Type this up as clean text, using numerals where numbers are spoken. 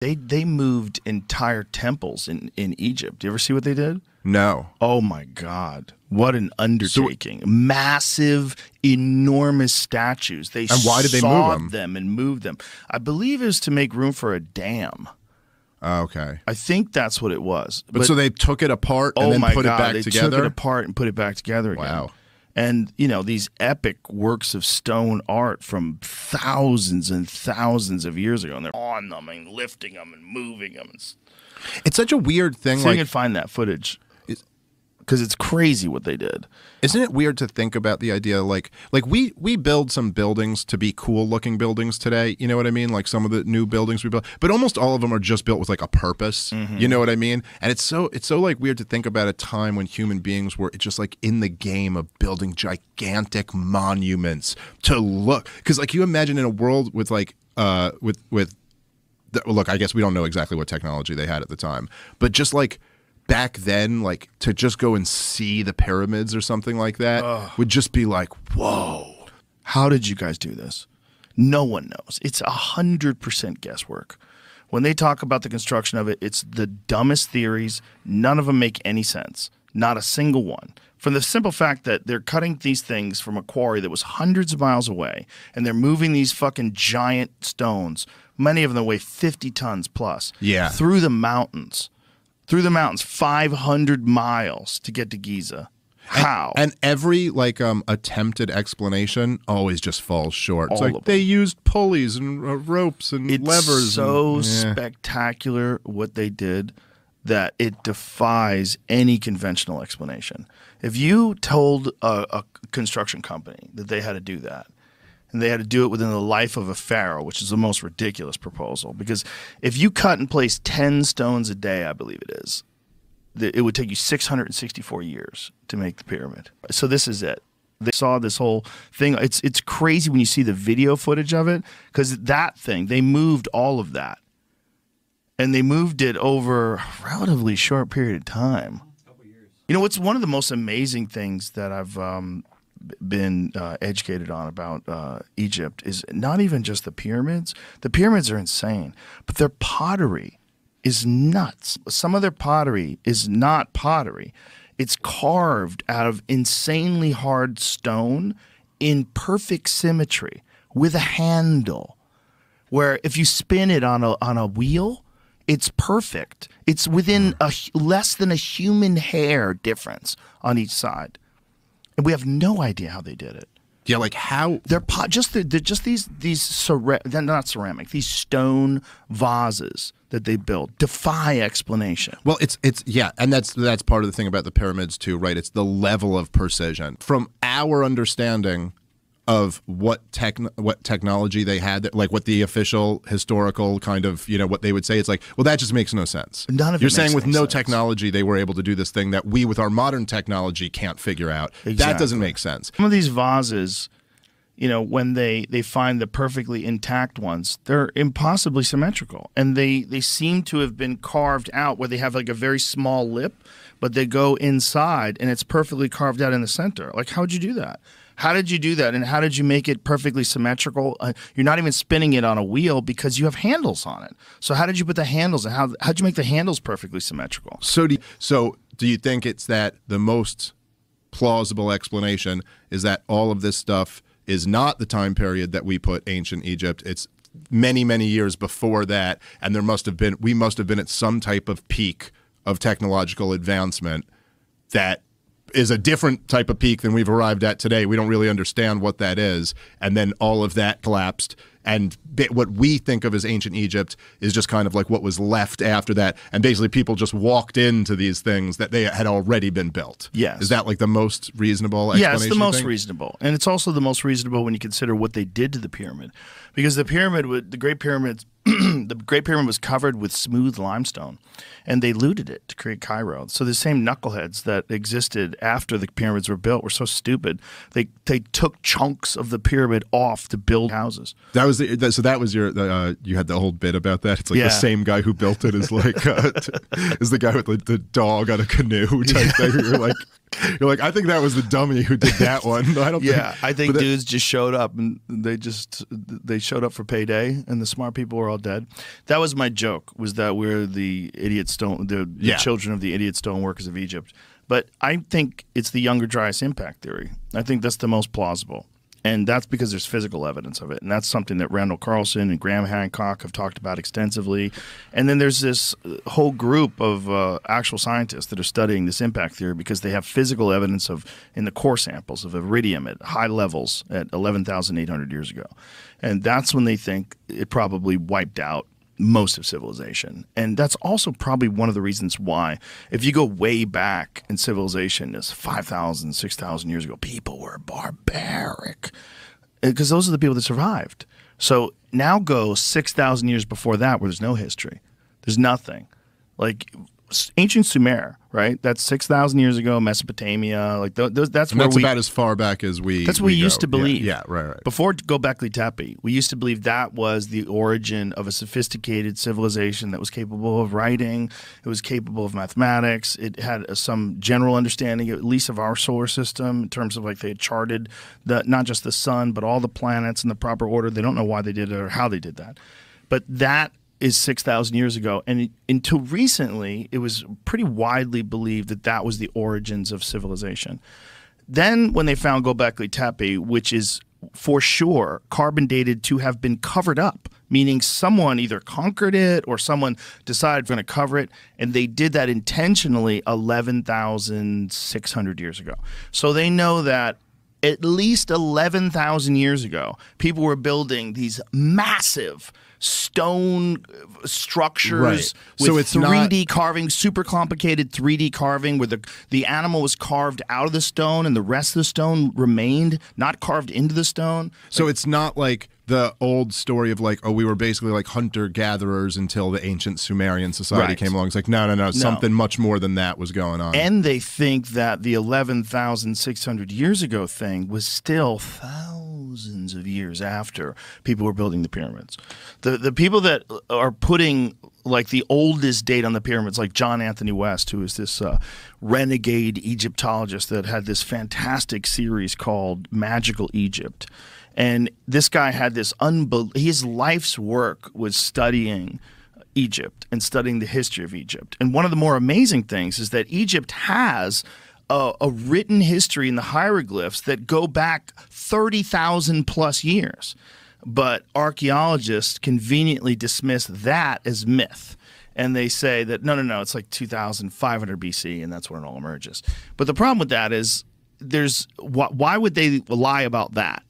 They moved entire temples in Egypt. Do you ever see what they did? No. Oh my God. What an undertaking. Massive, enormous statues. And why did they move them and moved them? I believe it was to make room for a dam. Okay. I think that's what it was. But so they took it apart and then put it back together? They took it apart and put it back together again. Wow. And, you know, these epic works of stone art from thousands and thousands of years ago, and they're on them and lifting them and moving them. It's such a weird thing. So you can find that footage. Because it's crazy what they did. Isn't it weird to think about the idea, like we build some buildings to be cool looking buildings today, you know what I mean? Like some of the new buildings we build, but almost all of them are just built with like a purpose, you know what I mean? And it's so like weird to think about a time when human beings were just like in the game of building gigantic monuments to look, because like you imagine in a world with like look, I guess we don't know exactly what technology they had at the time, but just like back then, like to just go and see the pyramids or something like that would just be like, whoa. How did you guys do this? No one knows. It's 100% guesswork. When they talk about the construction of it, it's the dumbest theories. None of them make any sense. Not a single one. From the simple fact that they're cutting these things from a quarry that was hundreds of miles away, and they're moving these fucking giant stones, many of them weigh 50 tons plus, through the mountains. 500 miles to get to Giza. How? And every like attempted explanation always just falls short. It's like they used pulleys and ropes and levers. It's so spectacular what they did that it defies any conventional explanation. If you told a construction company that they had to do that, and they had to do it within the life of a pharaoh, which is the most ridiculous proposal. Because if you cut and place 10 stones a day, I believe it is, it would take you 664 years to make the pyramid. So this is it. They saw this whole thing. It's crazy when you see the video footage of it, because that thing, they moved all of that. And they moved it over a relatively short period of time. You know, what's one of the most amazing things that I've been educated on about Egypt is not even just the pyramids. The pyramids are insane, but their pottery is nuts. Some of their pottery is not pottery. It's carved out of insanely hard stone in perfect symmetry with a handle, where if you spin it on a wheel, it's perfect. It's within less than a human hair difference on each side. And we have no idea how they did it. Yeah, like how they're just these they're not ceramic, these stone vases that they built defy explanation. Well, it's and that's part of the thing about the pyramids too, right? It's the level of precision. From our understanding of what technology they had, like what the official historical kind of, you know, what they would say, it's like, well, that just makes no sense. None of it You're saying makes with no sense. Technology, they were able to do this thing that we, with our modern technology, can't figure out. Exactly. That doesn't make sense. Some of these vases, you know, when they find the perfectly intact ones, they're impossibly symmetrical. And they seem to have been carved out where they have like a very small lip, but they go inside and it's perfectly carved out in the center. Like, how'd you do that? How did you do that, and how did you make it perfectly symmetrical? You're not even spinning it on a wheel because you have handles on it. So how did you put the handles, and how'd you make the handles perfectly symmetrical? So do you think it's that the most plausible explanation is that all of this stuff is not the time period that we put ancient Egypt? It's many, many years before that, and we must have been at some type of peak of technological advancement that is a different type of peak than we've arrived at today. We don't really understand what that is. And then all of that collapsed. And what we think of as ancient Egypt is just kind of like what was left after that. And basically people just walked into these things that they had already been built. Yes. Is that like the most reasonable explanation? Yeah, it's the most reasonable. And it's also the most reasonable when you consider what they did to the pyramid. Because the Great Pyramid was covered with smooth limestone, and they looted it to create Cairo. So the same knuckleheads that existed after the pyramids were built were so stupid. They took chunks of the pyramid off to build houses. That was that was your you had the whole bit about that. It's like the same guy who built it is like is the guy with the dog on a canoe type thing. You're like, You're like, I think that was the dummy who did that one. I don't Yeah, think, I think dudes just showed up and they showed up for payday, and the smart people were all dead. That was my joke, was that we're the the children of the idiot stoneworkers of Egypt. But I think it's the Younger Dryas impact theory. I think that's the most plausible. And that's because there's physical evidence of it. And that's something that Randall Carlson and Graham Hancock have talked about extensively. And then there's this whole group of actual scientists that are studying this impact theory because they have physical evidence of, in the core samples, of iridium at high levels at 11,800 years ago. And that's when they think it probably wiped out most of civilization. And that's also probably one of the reasons why, if you go way back in civilization, is 5,000, 6,000 years ago, people were barbaric because those are the people that survived. So now go 6,000 years before that where there's no history. There's nothing. Like ancient Sumer, right? That's 6,000 years ago, Mesopotamia. Like that's where about as far back as we. That's what we used to believe. Yeah, right. Before Göbekli Tepe, we used to believe that was the origin of a sophisticated civilization that was capable of writing. It was capable of mathematics. It had some general understanding, at least, of our solar system in terms of like they had charted not just the sun, but all the planets in the proper order. They don't know why they did it or how they did that, but that is 6,000 years ago. And until recently, it was pretty widely believed that that was the origins of civilization. Then when they found Göbekli Tepe, which is for sure carbon dated to have been covered up, meaning someone either conquered it or someone decided we're going to cover it, and they did that intentionally 11,600 years ago. So they know that at least 11,000 years ago, people were building these massive stone structures with so it's 3D carving, super complicated 3D carving where the animal was carved out of the stone and the rest of the stone remained, not carved into the stone. So it's not like the old story of like, oh, we were basically like hunter-gatherers until the ancient Sumerian society came along. It's like, no, something much more than that was going on. And they think that the 11,600 years ago thing was still thousands of years after people were building the pyramids. The people that are putting like the oldest date on the pyramids, like John Anthony West, who is this renegade Egyptologist that had this fantastic series called Magical Egypt. And this guy had this his life's work was studying Egypt and studying the history of Egypt. And one of the more amazing things is that Egypt has a written history in the hieroglyphs that go back 30,000 plus years. But archaeologists conveniently dismiss that as myth. And they say that, no, it's like 2,500 BC, and that's when it all emerges. But the problem with that is why would they lie about that?